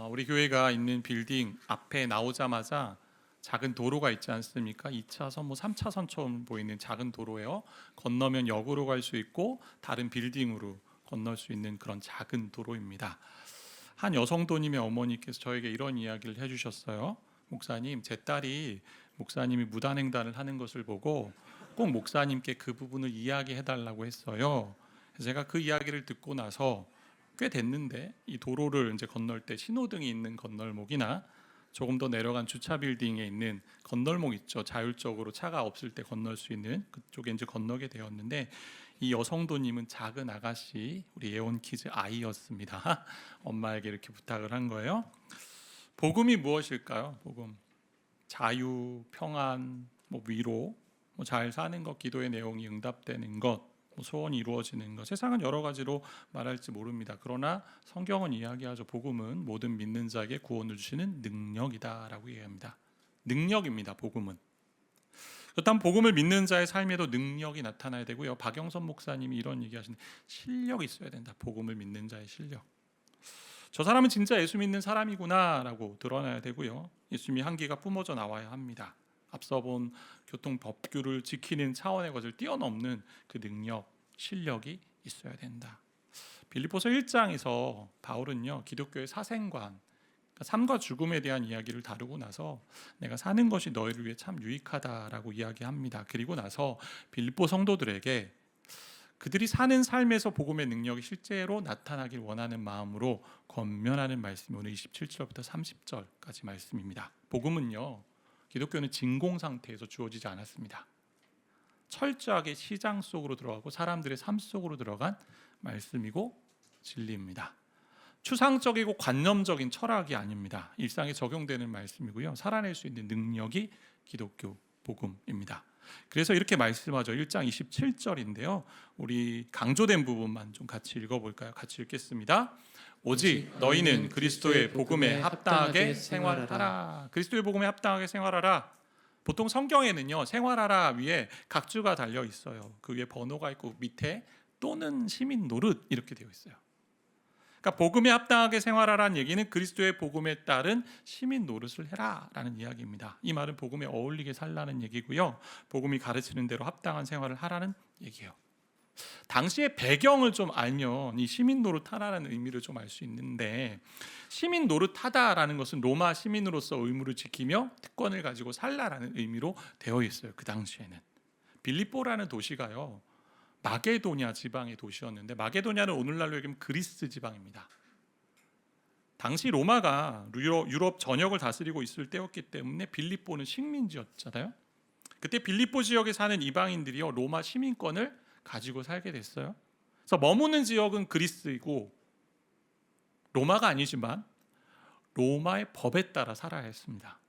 우리 교회가 있는 빌딩 앞에 나오자마자 작은 도로가 있지 않습니까? 2차선, 3차선처럼 보이는 작은 도로예요. 건너면 역으로 갈 수 있고 다른 빌딩으로 건널 수 있는 그런 작은 도로입니다. 한 여성도님의 어머니께서 저에게 이런 이야기를 해주셨어요. 목사님, 제 딸이 목사님이 무단횡단을 하는 것을 보고 꼭 목사님께 그 부분을 이야기해달라고 했어요. 그래서 제가 그 이야기를 듣고 나서 꽤 됐는데 이 도로를 이제 건널 때 신호등이 있는 건널목이나 조금 더 내려간 주차 빌딩에 있는 건널목 있죠. 자율적으로 차가 없을 때 건널 수 있는 그쪽에 이제 건너게 되었는데 이 여성도님은 작은 아가씨 우리 예원키즈 아이였습니다. 엄마에게 이렇게 부탁을 한 거예요. 복음이 무엇일까요? 복음, 자유, 평안, 위로, 잘 사는 것, 기도의 내용이 응답되는 것, 소원이 이루어지는 것. 세상은 여러 가지로 말할지 모릅니다. 그러나 성경은 이야기하죠. 복음은 모든 믿는 자에게 구원을 주시는 능력이다라고 이야기합니다. 능력입니다. 복음은. 그렇다면 복음을 믿는 자의 삶에도 능력이 나타나야 되고요. 박영선 목사님이 이런 얘기하시는데 실력이 있어야 된다. 복음을 믿는 자의 실력. 저 사람은 진짜 예수 믿는 사람이구나라고 드러나야 되고요. 예수님이 한계가 뿜어져 나와야 합니다. 앞서 본 교통법규를 지키는 차원의 것을 뛰어넘는 그 능력, 실력이 있어야 된다. 빌립보서 1장에서 바울은요, 기독교의 사생관, 그러니까 삶과 죽음에 대한 이야기를 다루고 나서 내가 사는 것이 너희를 위해 참 유익하다라고 이야기합니다. 그리고 나서 빌립보 성도들에게 그들이 사는 삶에서 복음의 능력이 실제로 나타나길 원하는 마음으로 권면하는 말씀이 오늘 27절부터 30절까지 말씀입니다. 복음은요, 기독교는 진공 상태에서 주어지지 않았습니다. 철저하게 시장 속으로 들어가고 사람들의 삶 속으로 들어간 말씀이고 진리입니다. 추상적이고 관념적인 철학이 아닙니다. 일상에 적용되는 말씀이고요. 살아낼 수 있는 능력이 기독교 복음입니다. 그래서 이렇게 말씀하죠. 1장 27절인데요. 우리 강조된 부분만 좀 같이 읽어볼까요? 같이 읽겠습니다. 오직 너희는 그리스도의 복음에 합당하게 생활하라. 그리스도의 복음에 합당하게 생활하라. 보통 성경에는요, 생활하라 위에 각주가 달려 있어요. 그 위에 번호가 있고 밑에 또는 시민 노릇 이렇게 되어 있어요. 그러니까 복음에 합당하게 생활하라는 얘기는 그리스도의 복음에 따른 시민 노릇을 해라라는 이야기입니다. 이 말은 복음에 어울리게 살라는 얘기고요. 복음이 가르치는 대로 합당한 생활을 하라는 얘기예요. 당시의 배경을 좀 알면 이 시민 노릇하라는 의미를 좀 알 수 있는데, 시민 노릇하다라는 것은 로마 시민으로서 의무를 지키며 특권을 가지고 살라라는 의미로 되어 있어요. 그 당시에는 빌립보라는 도시가요, 마게도냐 지방의 도시였는데, 마게도냐는 오늘날로 얘기하면 그리스 지방입니다. 당시 로마가 유럽 전역을 다스리고 있을 때였기 때문에 빌립보는 식민지였잖아요. 그때 빌립보 지역에 사는 이방인들이요, 로마 시민권을 가지고 살게 됐어요. 그래서 머무는 지역은 그리스이고 로마가 아니지만 로마의 법에 따라 살아야 했습니다.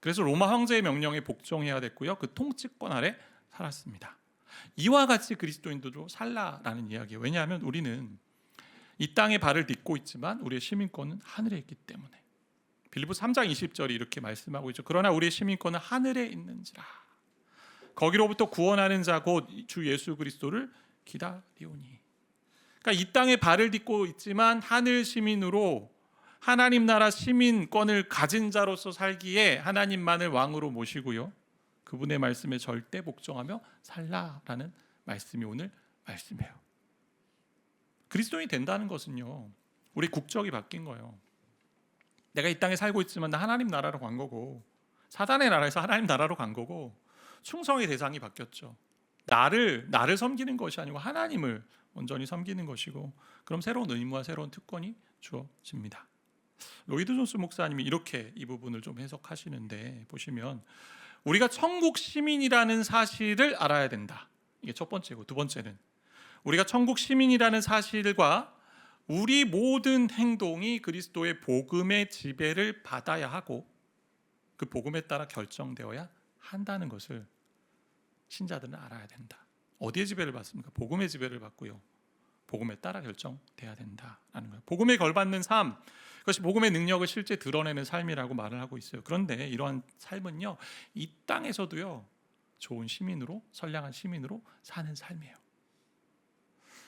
그래서 로마 황제의 명령에 복종해야 됐고요, 그 통치권 아래 살았습니다. 이와 같이 그리스도인들도 살라라는 이야기예요. 왜냐하면 우리는 이 땅에 발을 딛고 있지만 우리의 시민권은 하늘에 있기 때문에. 빌립보 3장 20절이 이렇게 말씀하고 있죠. 그러나 우리의 시민권은 하늘에 있는지라. 거기로부터 구원하는 자 곧 주 예수 그리스도를 기다리오니. 그러니까 이 땅에 발을 딛고 있지만 하늘 시민으로 하나님 나라 시민권을 가진 자로서 살기에 하나님만을 왕으로 모시고요, 그분의 말씀에 절대 복종하며 살라라는 말씀이 오늘 말씀이에요. 그리스도인이 된다는 것은요, 우리 국적이 바뀐 거예요. 내가 이 땅에 살고 있지만 나 하나님 나라로 간 거고, 사단의 나라에서 하나님 나라로 간 거고, 충성의 대상이 바뀌었죠. 나를 섬기는 것이 아니고 하나님을 온전히 섬기는 것이고, 그럼 새로운 의무와 새로운 특권이 주어집니다. 로이드 존스 목사님이 이렇게 이 부분을 좀 해석하시는데, 보시면 우리가 천국 시민이라는 사실을 알아야 된다. 이게 첫 번째고, 두 번째는 우리가 천국 시민이라는 사실과 우리 모든 행동이 그리스도의 복음의 지배를 받아야 하고 그 복음에 따라 결정되어야 한다는 것을 신자들은 알아야 된다. 어디에 지배를 받습니까? 복음의 지배를 받고요, 복음에 따라 결정돼야 된다라는 거예요. 복음에 걸받는 삶, 그것이 복음의 능력을 실제 드러내는 삶이라고 말을 하고 있어요. 그런데 이러한 삶은요, 이 땅에서도요, 좋은 시민으로, 선량한 시민으로 사는 삶이에요.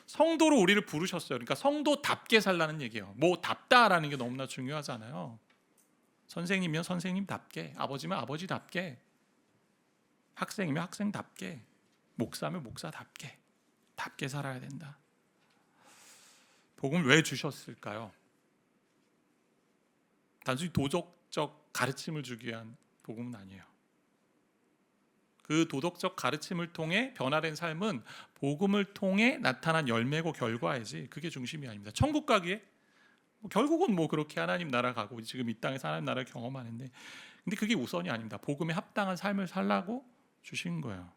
성도로 우리를 부르셨어요. 그러니까 성도답게 살라는 얘기예요. 뭐 답다라는 게 너무나 중요하잖아요. 선생님이면 선생님답게, 아버지면 아버지답게, 학생이면 학생답게, 목사면 목사답게, 답게 살아야 된다. 복음을 왜 주셨을까요? 단순히 도덕적 가르침을 주기 위한 복음은 아니에요. 그 도덕적 가르침을 통해 변화된 삶은 복음을 통해 나타난 열매고 결과이지 그게 중심이 아닙니다. 천국 가기에 결국은 뭐 그렇게 하나님 나라 가고 지금 이 땅에서 하나님 나라를 경험하는데, 근데 그게 우선이 아닙니다. 복음에 합당한 삶을 살라고 주신 거예요.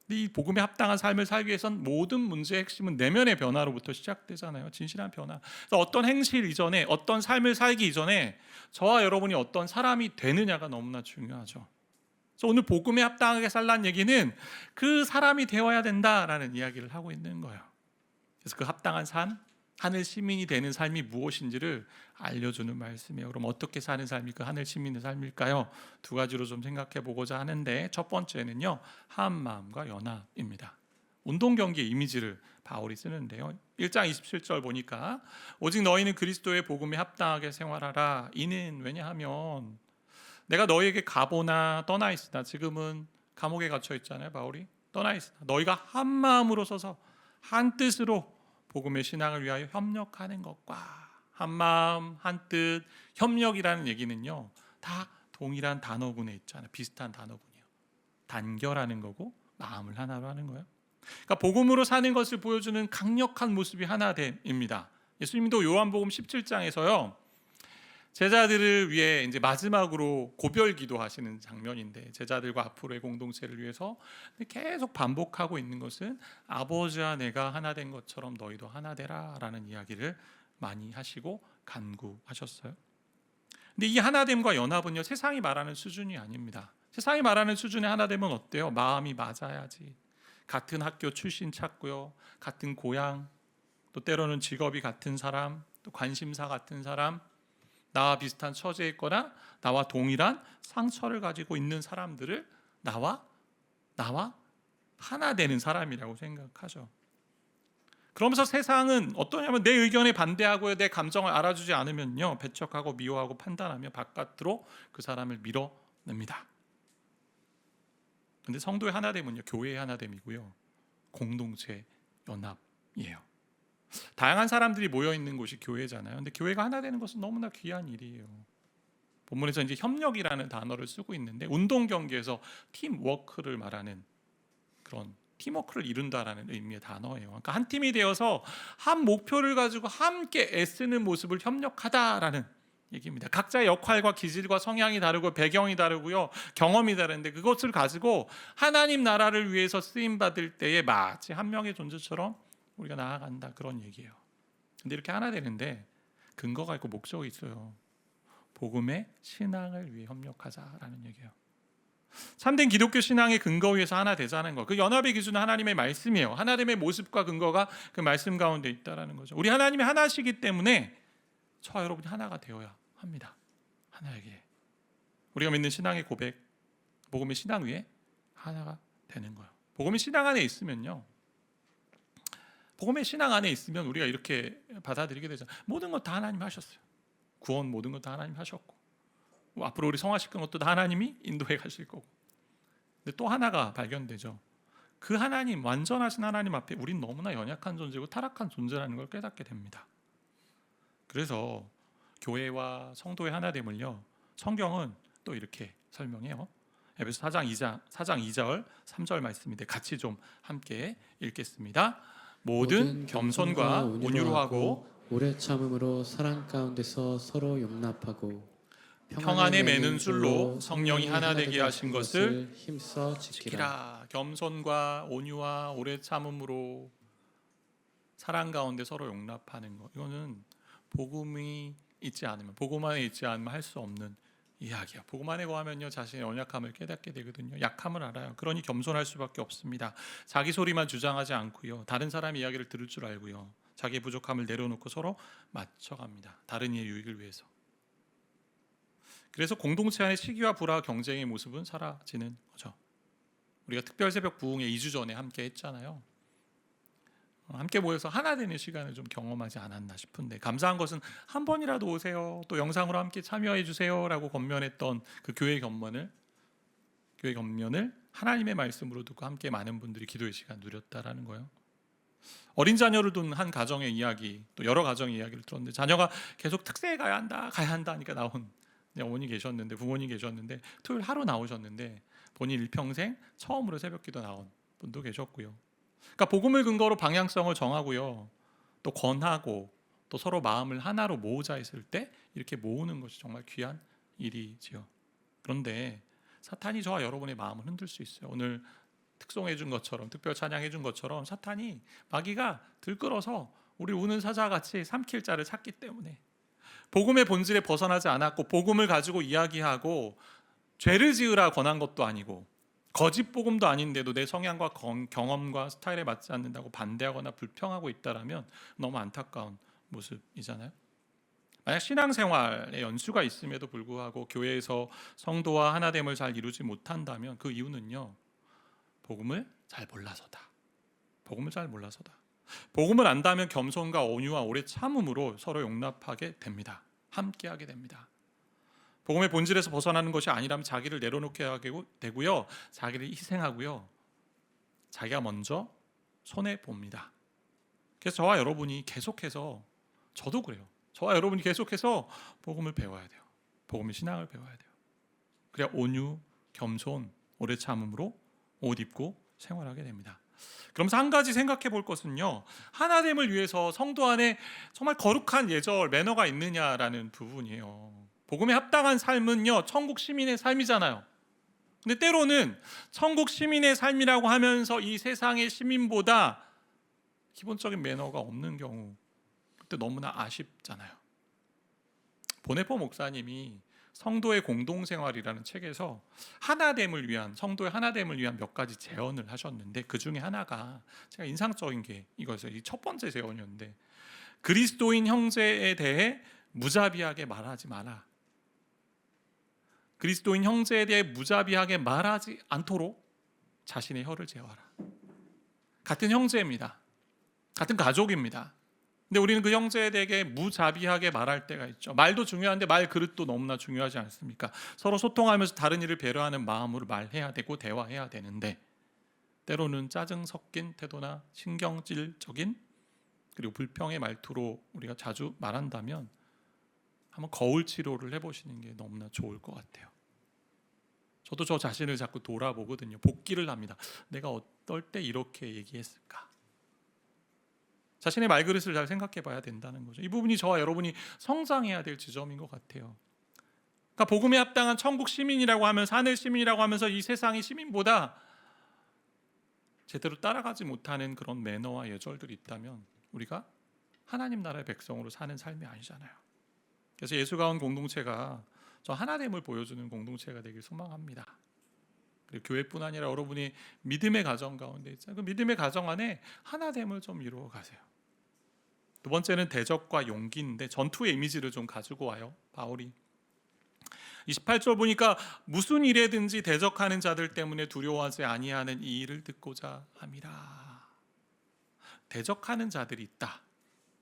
근데 이 복음에 합당한 삶을 살기 위해선 모든 문제의 핵심은 내면의 변화로부터 시작되잖아요. 진실한 변화. 그래서 어떤 행실 이전에, 어떤 삶을 살기 이전에 저와 여러분이 어떤 사람이 되느냐가 너무나 중요하죠. 그래서 오늘 복음에 합당하게 살라는 얘기는 그 사람이 되어야 된다라는 이야기를 하고 있는 거예요. 그래서 그 합당한 삶, 하늘 시민이 되는 삶이 무엇인지를 알려주는 말씀이에요. 그럼 어떻게 사는 삶이 그 하늘 시민의 삶일까요? 두 가지로 좀 생각해 보고자 하는데, 첫 번째는요, 한 마음과 연합입니다. 운동 경기의 이미지를 바울이 쓰는데요. 1장 27절 보니까 오직 너희는 그리스도의 복음에 합당하게 생활하라. 이는 왜냐하면 내가 너희에게 가보나 떠나 있으나, 지금은 감옥에 갇혀 있잖아요. 바울이 떠나 있으나 너희가 한 마음으로 서서 한 뜻으로 복음의 신앙을 위하여 협력하는 것과, 한 마음 한 뜻, 협력이라는 얘기는요 다 동일한 단어군에 있잖아요. 비슷한 단어군이요. 단결하는 거고 마음을 하나로 하는 거예요. 그러니까 복음으로 사는 것을 보여주는 강력한 모습이 하나됨입니다. 예수님도 요한복음 17장에서요 제자들을 위해 이제 마지막으로 고별 기도하시는 장면인데, 제자들과 앞으로의 공동체를 위해서 계속 반복하고 있는 것은 아버지와 내가 하나 된 것처럼 너희도 하나 되라라는 이야기를 많이 하시고 간구하셨어요. 근데 이 하나됨과 연합은요 세상이 말하는 수준이 아닙니다. 세상이 말하는 수준의 하나됨은 어때요? 마음이 맞아야지. 같은 학교 출신 찾고요, 같은 고향, 또 때로는 직업이 같은 사람, 또 관심사 같은 사람, 나와 비슷한 처지에 있거나 나와 동일한 상처를 가지고 있는 사람들을 나와 하나 되는 사람이라고 생각하죠. 그러면서 세상은 어떠냐면 내 의견에 반대하고 내 감정을 알아주지 않으면요 배척하고 미워하고 판단하며 바깥으로 그 사람을 밀어냅니다. 근데 성도의 하나됨은요 교회의 하나됨이고요, 공동체 연합이에요. 다양한 사람들이 모여 있는 곳이 교회잖아요. 근데 교회가 하나 되는 것은 너무나 귀한 일이에요. 본문에서 이제 협력이라는 단어를 쓰고 있는데, 운동 경기에서 팀워크를 말하는 그런 팀워크를 이룬다라는 의미의 단어예요. 그러니까 한 팀이 되어서 한 목표를 가지고 함께 애쓰는 모습을 협력하다라는 얘기입니다. 각자의 역할과 기질과 성향이 다르고 배경이 다르고요, 경험이 다른데 그것을 가지고 하나님 나라를 위해서 쓰임 받을 때에 마치 한 명의 존재처럼 우리가 나아간다, 그런 얘기예요. 근데 이렇게 하나 되는데 근거가 있고 목적이 있어요. 복음의 신앙을 위해 협력하자라는 얘기예요. 참된 기독교 신앙의 근거 위에서 하나 되자는 거, 그 연합의 기준은 하나님의 말씀이에요. 하나님의 모습과 근거가 그 말씀 가운데 있다라는 거죠. 우리 하나님이 하나시기 때문에 저와 여러분이 하나가 되어야 합니다. 하나에게 우리가 믿는 신앙의 고백, 복음의 신앙 위에 하나가 되는 거예요. 복음의 신앙 안에 있으면요, 복음의 신앙 안에 있으면 우리가 이렇게 받아들이게 되죠. 모든 것 다 하나님 하셨어요. 구원 모든 것 다 하나님 하셨고, 앞으로 우리 성화시키는 것도 다 하나님이 인도해 가실 거고. 근데 또 하나가 발견되죠. 그 하나님, 완전하신 하나님 앞에 우린 너무나 연약한 존재고 타락한 존재라는 걸 깨닫게 됩니다. 그래서 교회와 성도의 하나됨을요 성경은 또 이렇게 설명해요. 에베소 4장 2절 3절 말씀인데 같이 좀 함께 읽겠습니다. 모든 겸손과 온유로 하고 오래 참음으로 사랑 가운데서 서로 용납하고 평안에 매는 줄로 성령이 하나 되게 하신 것을 힘써 지키라. 겸손과 온유와 오래 참음으로 사랑 가운데 서로 용납하는 것, 이거는 복음이 있지 않으면, 복음 안에 있지 않으면 할 수 없는 이야기야. 복음 안에 거하면요 자신의 연약함을 깨닫게 되거든요. 약함을 알아요. 그러니 겸손할 수밖에 없습니다. 자기 소리만 주장하지 않고요, 다른 사람의 이야기를 들을 줄 알고요, 자기의 부족함을 내려놓고 서로 맞춰갑니다. 다른 이의 유익을 위해서. 그래서 공동체 안의 시기와 불화, 경쟁의 모습은 사라지는 거죠. 우리가 특별 새벽 부흥회 2주 전에 함께 했잖아요. 함께 모여서 하나 되는 시간을 좀 경험하지 않았나 싶은데, 감사한 것은 한 번이라도 오세요, 또 영상으로 함께 참여해 주세요라고 권면했던 그 교회 견문을 하나님의 말씀으로 듣고 함께 많은 분들이 기도의 시간 누렸다라는 거예요. 어린 자녀를 둔 한 가정의 이야기, 또 여러 가정의 이야기를 들었는데, 자녀가 계속 특세에 가야 한다 하니까 나온 어머니 계셨는데, 부모님 계셨는데, 토요일 하루 나오셨는데 본인 일평생 처음으로 새벽기도 나온 분도 계셨고요. 그러니까 복음을 근거로 방향성을 정하고요, 또 권하고, 또 서로 마음을 하나로 모으자 했을 때 이렇게 모으는 것이 정말 귀한 일이지요. 그런데 사탄이 저와 여러분의 마음을 흔들 수 있어요. 오늘 특송해 준 것처럼, 특별 찬양해 준 것처럼 사탄이, 마귀가 들끓어서 우리 우는 사자같이 삼킬 자를 찾기 때문에, 복음의 본질에 벗어나지 않았고 복음을 가지고 이야기하고 죄를 지으라 권한 것도 아니고 거짓 복음도 아닌데도 내 성향과 경험과 스타일에 맞지 않는다고 반대하거나 불평하고 있다라면 너무 안타까운 모습이잖아요. 만약 신앙생활에 연수가 있음에도 불구하고 교회에서 성도와 하나됨을 잘 이루지 못한다면 그 이유는요, 복음을 잘 몰라서다. 복음을 안다면 겸손과 온유와 오래 참음으로 서로 용납하게 됩니다. 함께하게 됩니다. 복음의 본질에서 벗어나는 것이 아니라면 자기를 내려놓게 하게 되고요, 자기를 희생하고요, 자기가 먼저 손해 봅니다. 그래서 저와 여러분이 계속해서, 저도 그래요, 저와 여러분이 계속해서 복음을 배워야 돼요. 복음의 신앙을 배워야 돼요. 그래야 온유, 겸손, 오래 참음으로 옷 입고 생활하게 됩니다. 그러면서 한 가지 생각해 볼 것은요, 하나됨을 위해서 성도 안에 정말 거룩한 예절, 매너가 있느냐라는 부분이에요. 복음에 합당한 삶은요, 천국 시민의 삶이잖아요. 근데 때로는 천국 시민의 삶이라고 하면서 이 세상의 시민보다 기본적인 매너가 없는 경우, 그때 너무나 아쉽잖아요. 보네포 목사님이 성도의 공동생활이라는 책에서 하나됨을 위한, 성도의 하나됨을 위한 몇 가지 제언을 하셨는데, 그 중에 하나가 제가 인상적인 게 이거였어요. 이 첫 번째 제언이었는데, 그리스도인 형제에 대해 무자비하게 말하지 마라. 그리스도인 형제에 대해 무자비하게 말하지 않도록 자신의 혀를 제어하라. 같은 형제입니다. 같은 가족입니다. 근데 우리는 그 형제에 대해 무자비하게 말할 때가 있죠. 말도 중요한데 말 그릇도 너무나 중요하지 않습니까? 서로 소통하면서 다른 이를 배려하는 마음으로 말해야 되고 대화해야 되는데, 때로는 짜증 섞인 태도나 신경질적인, 그리고 불평의 말투로 우리가 자주 말한다면 한번 거울 치료를 해보시는 게 너무나 좋을 것 같아요. 저도 저 자신을 자꾸 돌아보거든요. 복기를 합니다. 내가 어떨 때 이렇게 얘기했을까? 자신의 말그릇을 잘 생각해 봐야 된다는 거죠. 이 부분이 저와 여러분이 성장해야 될 지점인 것 같아요. 그러니까 복음에 합당한 천국 시민이라고 하면서, 하늘 시민이라고 하면서 이 세상의 시민보다 제대로 따라가지 못하는 그런 매너와 예절들이 있다면 우리가 하나님 나라의 백성으로 사는 삶이 아니잖아요. 그래서 예수가 온 공동체가 저 하나됨을 보여주는 공동체가 되길 소망합니다. 그리고 교회뿐 아니라 여러분이 믿음의 가정 가운데 있잖아요. 그 믿음의 가정 안에 하나됨을 좀 이루어 가세요. 두 번째는 대적과 용기인데, 전투의 이미지를 좀 가지고 와요, 바울이. 28절 보니까 무슨 일에든지 대적하는 자들 때문에 두려워하지 아니하는 이 일을 듣고자 함이라. 대적하는 자들이 있다.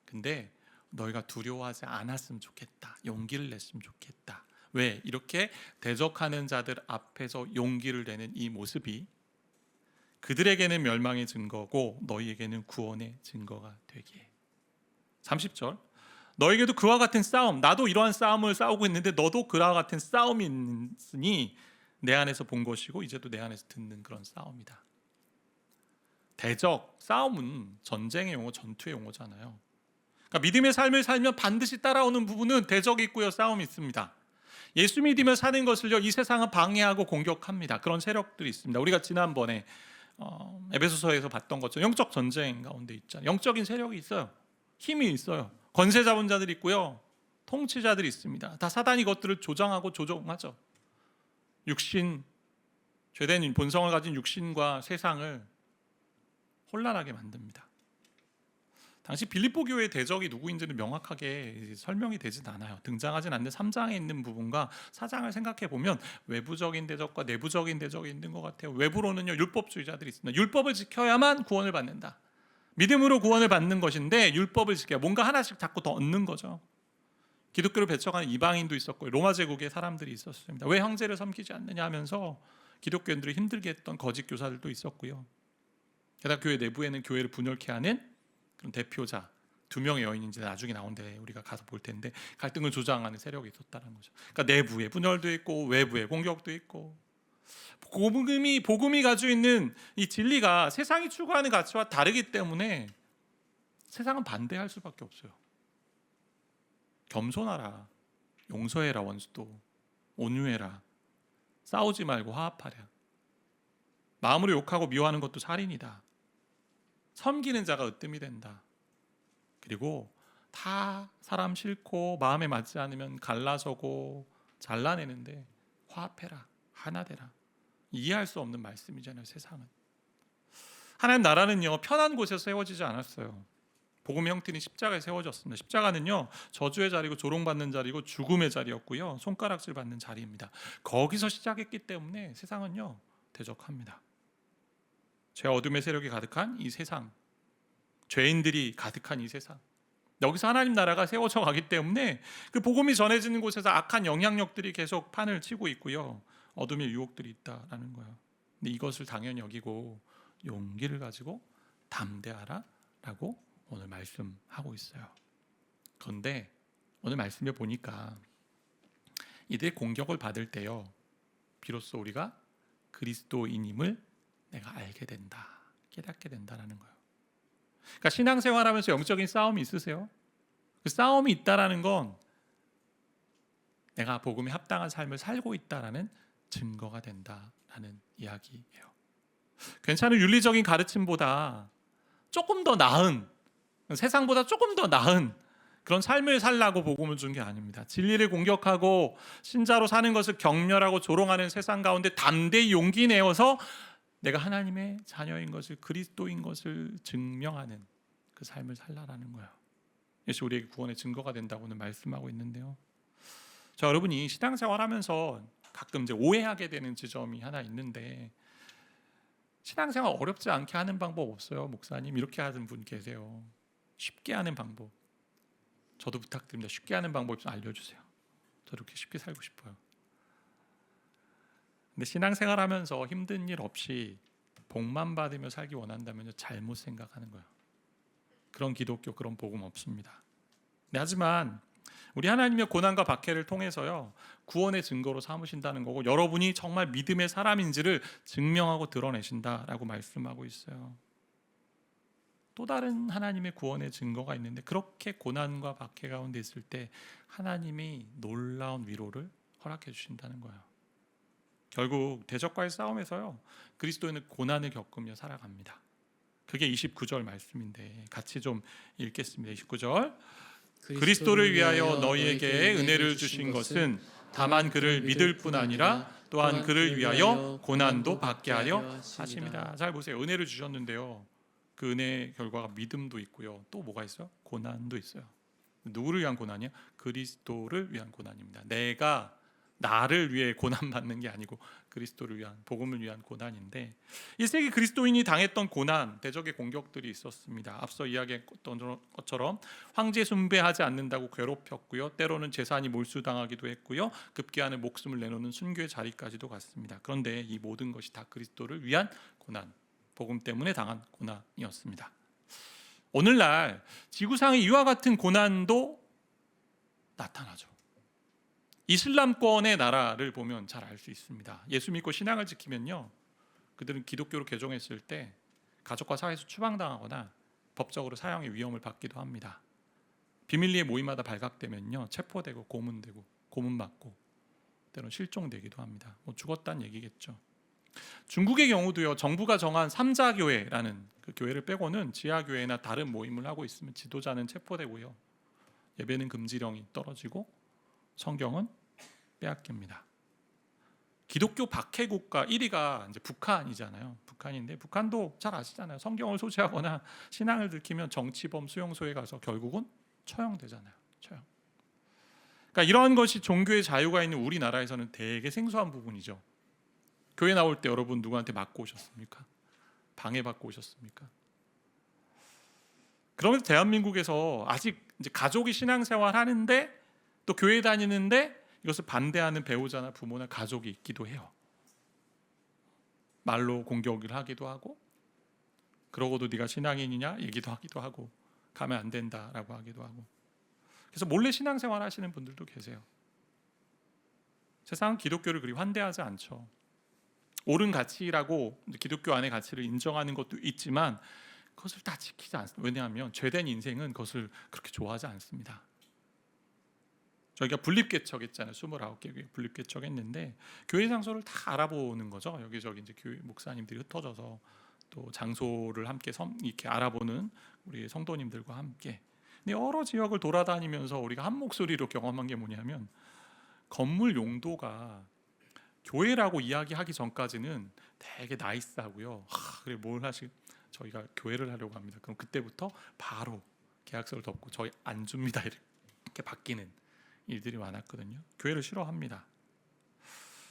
근데 너희가 두려워하지 않았으면 좋겠다. 용기를 냈으면 좋겠다. 왜? 이렇게 대적하는 자들 앞에서 용기를 내는 이 모습이 그들에게는 멸망의 증거고 너희에게는 구원의 증거가 되기에. 30절, 너에게도 그와 같은 싸움, 나도 이러한 싸움을 싸우고 있는데 너도 그와 같은 싸움이 있으니 내 안에서 본 것이고 이제도 내 안에서 듣는 그런 싸움이다. 대적, 싸움은 전쟁의 용어, 전투의 용어잖아요. 그러니까 믿음의 삶을 살면 반드시 따라오는 부분은 대적이 있고요, 싸움이 있습니다. 예수 믿으며 사는 것을요, 이 세상은 방해하고 공격합니다. 그런 세력들이 있습니다. 우리가 지난번에 에베소서에서 봤던 것처럼 영적 전쟁 가운데 있잖아요. 영적인 세력이 있어요. 힘이 있어요. 권세 잡은 자들이 있고요, 통치자들이 있습니다. 다 사단이 것들을 조장하고 조종하죠. 육신, 죄된 본성을 가진 육신과 세상을 혼란하게 만듭니다. 당시 빌립보 교회의 대적이 누구인지는 명확하게 설명이 되진 않아요. 등장하진 않는 3장에 있는 부분과 4장을 생각해 보면 외부적인 대적과 내부적인 대적이 있는 것 같아요. 외부로는요, 율법주의자들이 있습니다. 율법을 지켜야만 구원을 받는다. 믿음으로 구원을 받는 것인데 율법을 지켜야 뭔가 하나씩 자꾸 더 얻는 거죠. 기독교를 배척하는 이방인도 있었고 로마 제국의 사람들이 있었습니다. 왜 형제를 섬기지 않느냐 하면서 기독교인들을 힘들게 했던 거짓 교사들도 있었고요. 게다가 교회 내부에는 교회를 분열케 하는 그런 대표자 2명의 여인이 이제 나중에 나온데 우리가 가서 볼 텐데 갈등을 조장하는 세력이 있었다는 거죠. 그러니까 내부에 분열도 있고 외부에 공격도 있고 복음이 가지고 있는 이 진리가 세상이 추구하는 가치와 다르기 때문에 세상은 반대할 수밖에 없어요. 겸손하라, 용서해라 원수도, 온유해라, 싸우지 말고 화합하라. 마음으로 욕하고 미워하는 것도 살인이다. 섬기는 자가 으뜸이 된다. 그리고 다 사람 싫고 마음에 맞지 않으면 갈라서고 잘라내는데 화합해라, 하나 되라. 이해할 수 없는 말씀이잖아요. 세상은. 하나님 나라는요 편한 곳에서 세워지지 않았어요. 복음의 형태는 십자가에 세워졌습니다. 십자가는요 저주의 자리고 조롱받는 자리고 죽음의 자리였고요, 손가락질 받는 자리입니다. 거기서 시작했기 때문에 세상은요 대적합니다. 죄 어둠의 세력이 가득한 이 세상, 죄인들이 가득한 이 세상, 여기서 하나님 나라가 세워져 가기 때문에 그 복음이 전해지는 곳에서 악한 영향력들이 계속 판을 치고 있고요, 어둠의 유혹들이 있다라는 거예요. 근데 이것을 당연히 여기고 용기를 가지고 담대하라라고 오늘 말씀하고 있어요. 그런데 오늘 말씀에 보니까 이들의 공격을 받을 때요 비로소 우리가 그리스도인임을 내가 알게 된다, 깨닫게 된다라는 거예요. 그러니까 신앙생활하면서 영적인 싸움이 있으세요? 그 싸움이 있다라는 건 내가 복음에 합당한 삶을 살고 있다라는 증거가 된다라는 이야기예요. 괜찮은 윤리적인 가르침보다 조금 더 나은, 세상보다 조금 더 나은 그런 삶을 살라고 복음을 준 게 아닙니다. 진리를 공격하고 신자로 사는 것을 경멸하고 조롱하는 세상 가운데 담대히 용기 내어서 내가 하나님의 자녀인 것을, 그리스도인 것을 증명하는 그 삶을 살라라는 거예요. 이것이 우리에게 구원의 증거가 된다고는 말씀하고 있는데요. 자, 여러분이 신앙생활하면서 가끔 이제 오해하게 되는 지점이 하나 있는데, 신앙생활 어렵지 않게 하는 방법 없어요? 목사님 이렇게 하는 분 계세요. 쉽게 하는 방법. 저도 부탁드립니다. 쉽게 하는 방법 좀 알려주세요. 저 이렇게 쉽게 살고 싶어요. 근데 신앙생활하면서 힘든 일 없이 복만 받으며 살기 원한다면 잘못 생각하는 거예요. 그런 기독교, 그런 복음 없습니다. 네, 하지만 우리 하나님의 고난과 박해를 통해서요 구원의 증거로 삼으신다는 거고, 여러분이 정말 믿음의 사람인지를 증명하고 드러내신다라고 말씀하고 있어요. 또 다른 하나님의 구원의 증거가 있는데, 그렇게 고난과 박해 가운데 있을 때 하나님이 놀라운 위로를 허락해 주신다는 거예요. 결국 대적과의 싸움에서요 그리스도인은 고난을 겪으며 살아갑니다. 그게 29절 말씀인데 같이 좀 읽겠습니다. 29절. 그리스도를 위하여 너희에게 은혜를 주신 것은 다만 그를 믿을 뿐 아니라 또한 그를 위하여 고난도 받게 하려 하심이다. 잘 보세요. 은혜를 주셨는데요, 그 은혜의 결과가 믿음도 있고요, 또 뭐가 있어요? 고난도 있어요. 누구를 위한 고난이요? 그리스도를 위한 고난입니다. 내가 나를 위해 고난받는 게 아니고 그리스도를 위한, 복음을 위한 고난인데, 1세기 그리스도인이 당했던 고난, 대적의 공격들이 있었습니다. 앞서 이야기했던 것처럼 황제 숭배하지 않는다고 괴롭혔고요, 때로는 재산이 몰수당하기도 했고요, 급기야는 목숨을 내놓는 순교의 자리까지도 갔습니다. 그런데 이 모든 것이 다 그리스도를 위한 고난, 복음 때문에 당한 고난이었습니다. 오늘날 지구상에 이와 같은 고난도 나타나죠. 이슬람권의 나라를 보면 잘 알 수 있습니다. 예수 믿고 신앙을 지키면요, 그들은 기독교로 개종했을 때 가족과 사회에서 추방당하거나 법적으로 사형의 위험을 받기도 합니다. 비밀리에 모임마다 발각되면요 체포되고 고문되고 고문받고 때로는 실종되기도 합니다. 죽었다는 얘기겠죠. 중국의 경우도요, 정부가 정한 삼자교회라는 그 교회를 빼고는 지하교회나 다른 모임을 하고 있으면 지도자는 체포되고요, 예배는 금지령이 떨어지고 성경은 빼앗깁니다. 기독교 박해 국가 1위가 이제 북한이잖아요. 북한인데 북한도 잘 아시잖아요. 성경을 소지하거나 신앙을 들키면 정치범 수용소에 가서 결국은 처형되잖아요. 처형. 그러니까 이러한 것이 종교의 자유가 있는 우리나라에서는 되게 생소한 부분이죠. 교회 나올 때 여러분 누구한테 맞고 오셨습니까? 방해받고 오셨습니까? 그러면서 대한민국에서 아직 이제 가족이 신앙생활 하는데 또 교회 다니는데 이것을 반대하는 배우자나 부모나 가족이 있기도 해요. 말로 공격을 하기도 하고, 그러고도 네가 신앙인이냐 얘기도 하기도 하고, 가면 안 된다라고 하기도 하고. 그래서 몰래 신앙생활 하시는 분들도 계세요. 세상은 기독교를 그리 환대하지 않죠. 옳은 가치라고 기독교 안의 가치를 인정하는 것도 있지만 그것을 다 지키지 않습니다. 왜냐하면 죄된 인생은 그것을 그렇게 좋아하지 않습니다. 저희가 분립개척했잖아요. 29개 교회 분립개척했는데 교회 장소를 다 알아보는 거죠. 여기저기 이제 교회 목사님들이 흩어져서 또 장소를 함께 이렇게 알아보는 우리 성도님들과 함께. 근데 여러 지역을 돌아다니면서 우리가 한 목소리로 경험한 게 뭐냐면 건물 용도가 교회라고 이야기하기 전까지는 되게 나이스하고요. 그래 뭘 하시? 저희가 교회를 하려고 합니다. 그럼 그때부터 바로 계약서를 덮고 저희 안 줍니다 이렇게 바뀌는 일들이 많았거든요. 교회를 싫어합니다.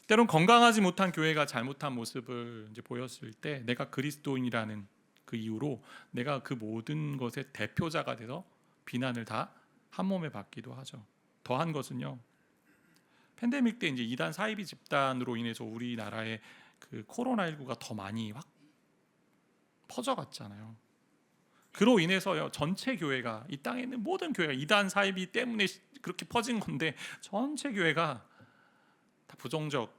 때론 건강하지 못한 교회가 잘못한 모습을 이제 보였을 때 내가 그리스도인이라는 그 이유로 내가 그 모든 것의 대표자가 돼서 비난을 다 한 몸에 받기도 하죠. 더한 것은요. 팬데믹 때 이제 이단 사이비 집단으로 인해서 우리나라에 그 코로나19가 더 많이 확 퍼져갔잖아요. 그로 인해서요 전체 교회가 이 땅에 있는 모든 교회가 이단 사이비 때문에 그렇게 퍼진 건데 전체 교회가 다 부정적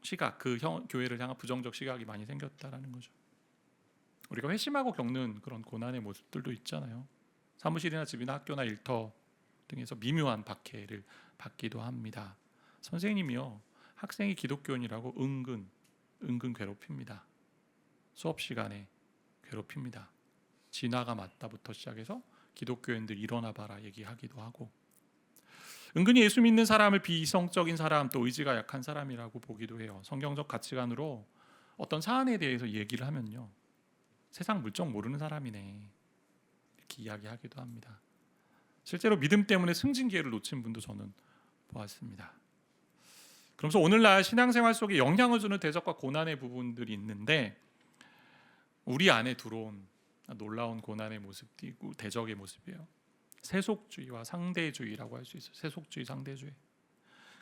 시각, 교회를 향한 부정적 시각이 많이 생겼다라는 거죠. 우리가 회심하고 겪는 그런 고난의 모습들도 있잖아요. 사무실이나 집이나 학교나 일터 등에서 미묘한 박해를 받기도 합니다. 선생님이요 학생이 기독교인이라고 은근 괴롭힙니다. 수업 시간에 괴롭힙니다. 진화가 맞다부터 시작해서 기독교인들 일어나 봐라 얘기하기도 하고, 은근히 예수 믿는 사람을 비이성적인 사람 또 의지가 약한 사람이라고 보기도 해요. 성경적 가치관으로 어떤 사안에 대해서 얘기를 하면요 세상 물정 모르는 사람이네 이렇게 이야기하기도 합니다. 실제로 믿음 때문에 승진 기회를 놓친 분도 저는 보았습니다. 그러면서 오늘날 신앙생활 속에 영향을 주는 대적과 고난의 부분들이 있는데 우리 안에 들어온 놀라운 고난의 모습도 있고 대적의 모습이에요. 세속주의와 상대주의라고 할 수 있어요. 세속주의, 상대주의.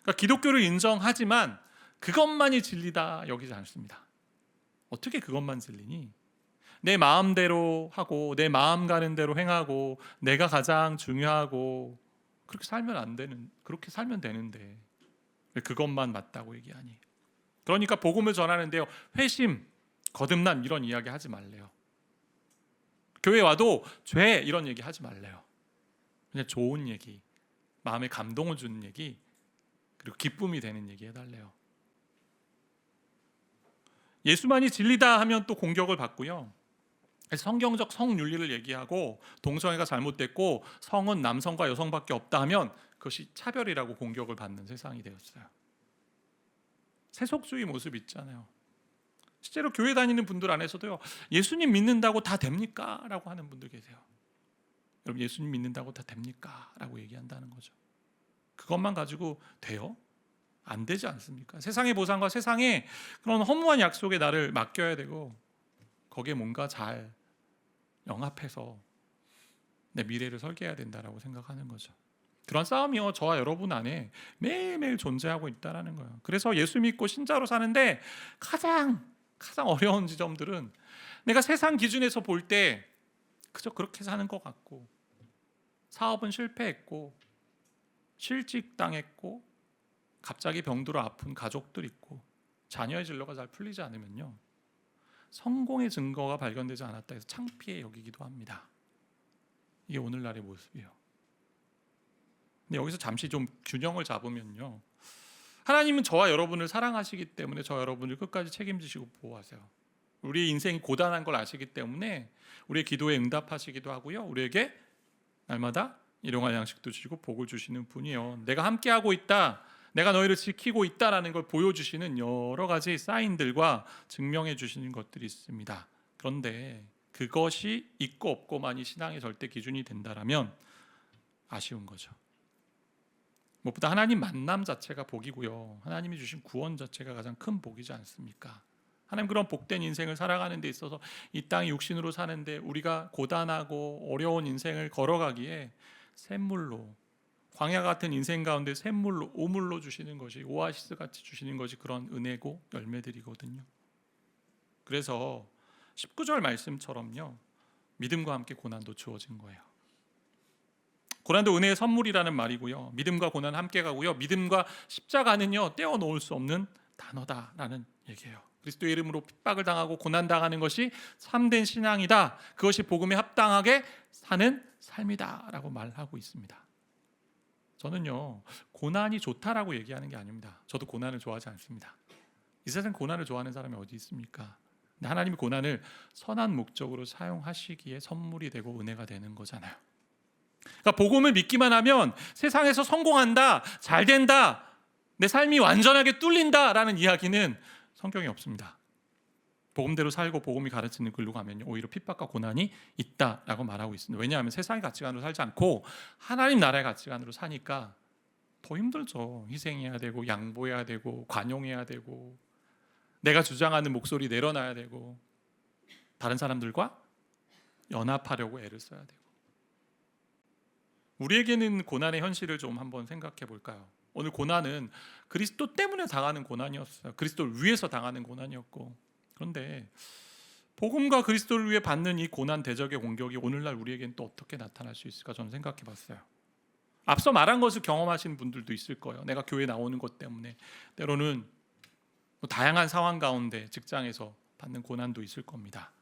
그러니까 기독교를 인정하지만 그것만이 진리다 여기지 않습니다. 어떻게 그것만 진리니? 내 마음대로 하고 내 마음 가는 대로 행하고 내가 가장 중요하고 그렇게 살면 안 되는, 그렇게 살면 되는데 왜 그것만 맞다고 얘기하니? 그러니까 복음을 전하는데요 회심, 거듭남 이런 이야기 하지 말래요. 교회 와도 죄 이런 얘기 하지 말래요. 그냥 좋은 얘기, 마음에 감동을 주는 얘기, 그리고 기쁨이 되는 얘기 해달래요. 예수만이 진리다 하면 또 공격을 받고요. 성경적 성윤리를 얘기하고 동성애가 잘못됐고 성은 남성과 여성밖에 없다 하면 그것이 차별이라고 공격을 받는 세상이 되었어요. 세속주의 모습 있잖아요. 실제로 교회 다니는 분들 안에서도요 예수님 믿는다고 다 됩니까? 라고 하는 분들 계세요. 여러분 예수님 믿는다고 다 됩니까? 라고 얘기한다는 거죠. 그것만 가지고 돼요? 안 되지 않습니까? 세상의 보상과 세상의 그런 허무한 약속에 나를 맡겨야 되고 거기에 뭔가 잘 영합해서 내 미래를 설계해야 된다라고 생각하는 거죠. 그런 싸움이요 저와 여러분 안에 매일매일 존재하고 있다는 거예요. 그래서 예수 믿고 신자로 사는데 가장 어려운 지점들은 내가 세상 기준에서 볼 때 그저 그렇게 사는 것 같고 사업은 실패했고 실직당했고 갑자기 병들어 아픈 가족들 있고 자녀의 진로가 잘 풀리지 않으면요 성공의 증거가 발견되지 않았다 해서 창피해 여기기도 합니다. 이게 오늘날의 모습이에요. 근데 여기서 잠시 좀 균형을 잡으면요 하나님은 저와 여러분을 사랑하시기 때문에 저와 여러분을 끝까지 책임지시고 보호하세요. 우리 인생이 고단한 걸 아시기 때문에 우리의 기도에 응답하시기도 하고요 우리에게 날마다 일용할 양식도 주시고 복을 주시는 분이에요. 내가 함께하고 있다, 내가 너희를 지키고 있다라는 걸 보여주시는 여러 가지 사인들과 증명해 주시는 것들이 있습니다. 그런데 그것이 있고 없고만이 신앙의 절대 기준이 된다라면 아쉬운 거죠. 무엇보다 하나님 만남 자체가 복이고요 하나님이 주신 구원 자체가 가장 큰 복이지 않습니까? 하나님 그런 복된 인생을 살아가는 데 있어서 이 땅 육신으로 사는데 우리가 고단하고 어려운 인생을 걸어가기에 샘물로, 광야 같은 인생 가운데 샘물로, 오물로 주시는 것이, 오아시스 같이 주시는 것이 그런 은혜고 열매들이거든요. 그래서 19절 말씀처럼요, 믿음과 함께 고난도 주어진 거예요. 고난도 은혜의 선물이라는 말이고요, 믿음과 고난 함께 가고요, 믿음과 십자가는요 떼어놓을 수 없는 단어다라는 얘기예요. 그리스도의 이름으로 핍박을 당하고 고난당하는 것이 참된 신앙이다, 그것이 복음에 합당하게 사는 삶이다라고 말하고 있습니다. 저는요 고난이 좋다라고 얘기하는 게 아닙니다. 저도 고난을 좋아하지 않습니다. 이 세상 고난을 좋아하는 사람이 어디 있습니까? 근데 하나님이 고난을 선한 목적으로 사용하시기에 선물이 되고 은혜가 되는 거잖아요. 그러니까 복음을 믿기만 하면 세상에서 성공한다, 잘 된다, 내 삶이 완전하게 뚫린다라는 이야기는 성경에 없습니다. 복음대로 살고 복음이 가르치는 글로 가면요 오히려 핍박과 고난이 있다라고 말하고 있습니다. 왜냐하면 세상의 가치관으로 살지 않고 하나님 나라의 가치관으로 사니까 더 힘들죠. 희생해야 되고 양보해야 되고 관용해야 되고 내가 주장하는 목소리 내려놔야 되고 다른 사람들과 연합하려고 애를 써야 되고. 우리에게는 고난의 현실을 좀 한번 생각해 볼까요? 오늘 고난은 그리스도 때문에 당하는 고난이었어요. 그리스도를 위해서 당하는 고난이었고, 그런데 복음과 그리스도를 위해 받는 이 고난 대적의 공격이 오늘날 우리에게는 또 어떻게 나타날 수 있을까 저는 생각해 봤어요. 앞서 말한 것을 경험하시는 분들도 있을 거예요. 내가 교회 나오는 것 때문에 때로는 다양한 상황 가운데 직장에서 받는 고난도 있을 겁니다.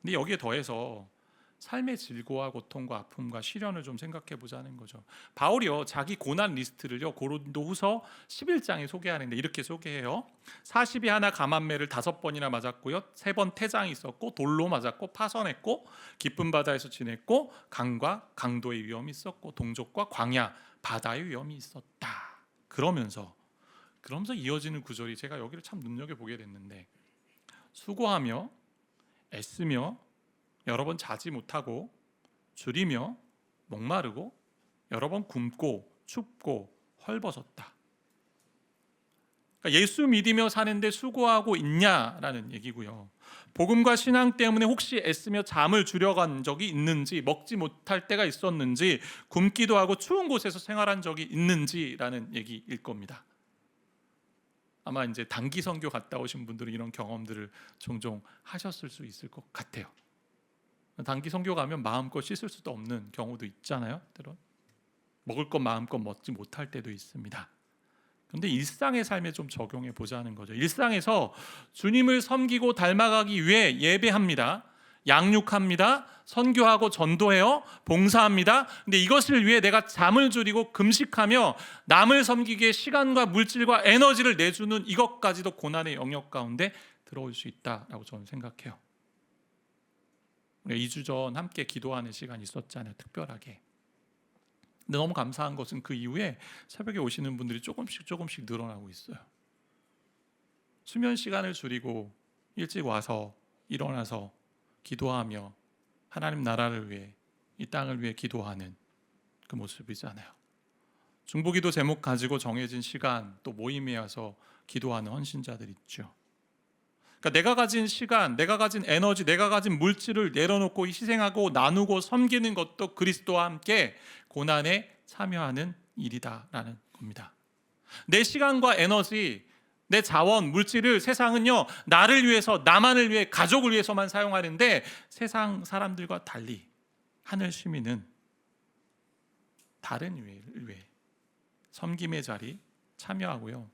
근데 여기에 더해서 삶의 질고와 고통과 아픔과 시련을 좀 생각해 보자는 거죠. 바울이요 자기 고난 리스트를요 고린도후서 11장에 소개하는데 이렇게 소개해요. 40이 하나 감한매를 5번이나 맞았고요, 3번 태장이 있었고, 돌로 맞았고, 파선했고, 깊은 바다에서 지냈고, 강과 강도의 위험이 있었고, 동족과 광야 바다의 위험이 있었다. 그러면서 이어지는 구절이 제가 여기를 참 눈여겨보게 됐는데, 수고하며 애쓰며 여러 번 자지 못하고 줄이며 목마르고 여러 번 굶고 춥고 헐벗었다. 그러니까 예수 믿으며 사는데 수고하고 있냐라는 얘기고요. 복음과 신앙 때문에 혹시 애쓰며 잠을 줄여간 적이 있는지, 먹지 못할 때가 있었는지, 굶기도 하고 추운 곳에서 생활한 적이 있는지라는 얘기일 겁니다. 아마 이제 단기 선교 갔다 오신 분들은 이런 경험들을 종종 하셨을 수 있을 것 같아요. 단기 선교 가면 마음껏 씻을 수도 없는 경우도 있잖아요. 때론 먹을 것 마음껏 먹지 못할 때도 있습니다. 그런데 일상의 삶에 좀 적용해 보자는 거죠. 일상에서 주님을 섬기고 닮아가기 위해 예배합니다, 양육합니다, 선교하고 전도해요, 봉사합니다. 근데 이것을 위해 내가 잠을 줄이고 금식하며 남을 섬기기에 시간과 물질과 에너지를 내주는 이것까지도 고난의 영역 가운데 들어올 수 있다라고 저는 생각해요. 우리가 2주 전 함께 기도하는 시간이 있었잖아요, 특별하게. 근데 너무 감사한 것은 그 이후에 새벽에 오시는 분들이 조금씩 늘어나고 있어요. 수면 시간을 줄이고 일찍 와서 일어나서 기도하며 하나님 나라를 위해, 이 땅을 위해 기도하는 그 모습이잖아요. 중보기도 제목 가지고 정해진 시간, 또 모임에 와서 기도하는 헌신자들 있죠. 그러니까 내가 가진 시간, 내가 가진 에너지, 내가 가진 물질을 내려놓고 희생하고 나누고 섬기는 것도 그리스도와 함께 고난에 참여하는 일이다라는 겁니다. 내 시간과 에너지, 내 자원, 물질을 세상은요 나를 위해서, 나만을 위해, 가족을 위해서만 사용하는데, 세상 사람들과 달리 하늘 시민은 다른 일을 위해 섬김의 자리 참여하고요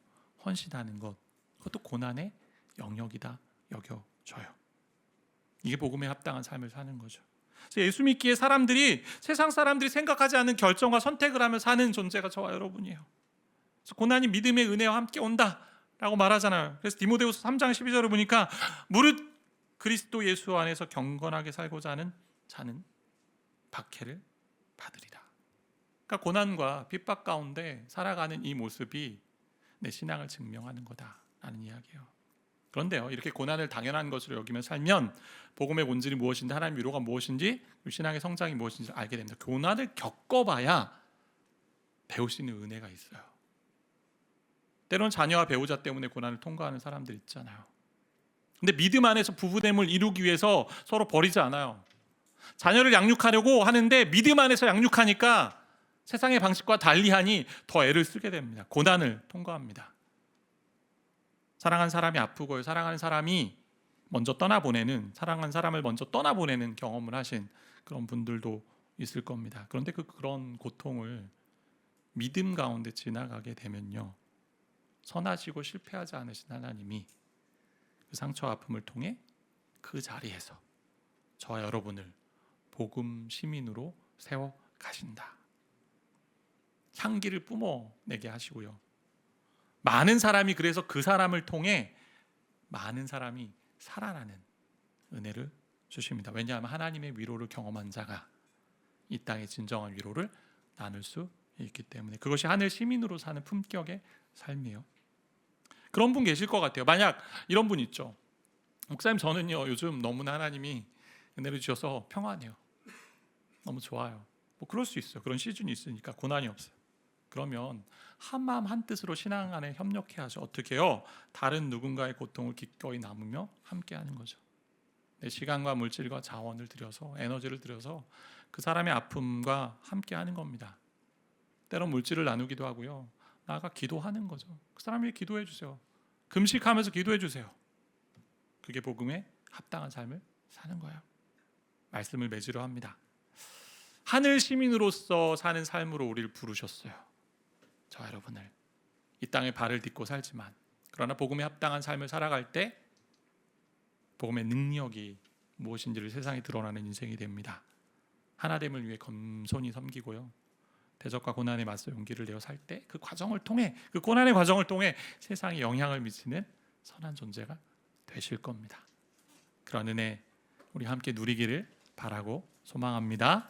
헌신하는 것, 그것도 고난의 영역이다 여겨져요. 이게 복음에 합당한 삶을 사는 거죠. 그래서 예수 믿기에 세상 사람들이 생각하지 않는 결정과 선택을 하며 사는 존재가 저와 여러분이에요. 그래서 고난이 믿음의 은혜와 함께 온다라고 말하잖아요. 그래서 디모데후서 3장 12절을 보니까 무릇 그리스도 예수 안에서 경건하게 살고자 하는 자는 박해를 받으리라. 그러니까 고난과 핍박 가운데 살아가는 이 모습이 내 신앙을 증명하는 거다라는 이야기예요. 그런데요, 이렇게 고난을 당연한 것으로 여기며 살면 복음의 본질이 무엇인지, 하나님의 위로가 무엇인지, 신앙의 성장이 무엇인지 알게 됩니다. 고난을 겪어봐야 배울 수 있는 은혜가 있어요. 때로는 자녀와 배우자 때문에 고난을 통과하는 사람들 있잖아요. 근데 믿음 안에서 부부됨을 이루기 위해서 서로 버리지 않아요. 자녀를 양육하려고 하는데 믿음 안에서 양육하니까 세상의 방식과 달리하니 더 애를 쓰게 됩니다. 고난을 통과합니다. 사랑하는 사람이 아프고요. 사랑하는 사람이 먼저 떠나보내는, 사랑하는 사람을 먼저 떠나보내는 경험을 하신 그런 분들도 있을 겁니다. 그런데 그런 고통을 믿음 가운데 지나가게 되면요, 선하시고 실패하지 않으신 하나님이 그 상처와 아픔을 통해 그 자리에서 저와 여러분을 복음 시민으로 세워 가신다. 향기를 뿜어내게 하시고요, 많은 사람이 그래서 그 사람을 통해 많은 사람이 살아나는 은혜를 주십니다. 왜냐하면 하나님의 위로를 경험한 자가 이 땅의 진정한 위로를 나눌 수 있기 때문에, 그것이 하늘 시민으로 사는 품격의 삶이에요. 그런 분 계실 것 같아요. 만약 이런 분 있죠. 목사님, 저는요 요즘 너무나 하나님이 은혜를 주셔서 평안해요. 너무 좋아요. 뭐 그럴 수 있어요. 그런 시즌이 있으니까 고난이 없어요. 그러면 한마음 한뜻으로 신앙 안에 협력해야죠. 어떻게 해요? 다른 누군가의 고통을 기꺼이 나누며 함께하는 거죠. 내 시간과 물질과 자원을 들여서, 에너지를 들여서 그 사람의 아픔과 함께하는 겁니다. 때론 물질을 나누기도 하고요, 나아가 기도하는 거죠. 그 사람 위해 기도해 주세요. 금식하면서 기도해 주세요. 그게 복음에 합당한 삶을 사는 거예요. 말씀을 맺으려 합니다. 하늘 시민으로서 사는 삶으로 우리를 부르셨어요. 저와 여러분을 이 땅에 발을 딛고 살지만, 그러나 복음에 합당한 삶을 살아갈 때 복음의 능력이 무엇인지를 세상에 드러나는 인생이 됩니다. 하나됨을 위해 겸손히 섬기고요, 대적과 고난에 맞서 용기를 내어 살 때 그 과정을 통해, 그 고난의 과정을 통해 세상에 영향을 미치는 선한 존재가 되실 겁니다. 그런 은혜 우리 함께 누리기를 바라고 소망합니다.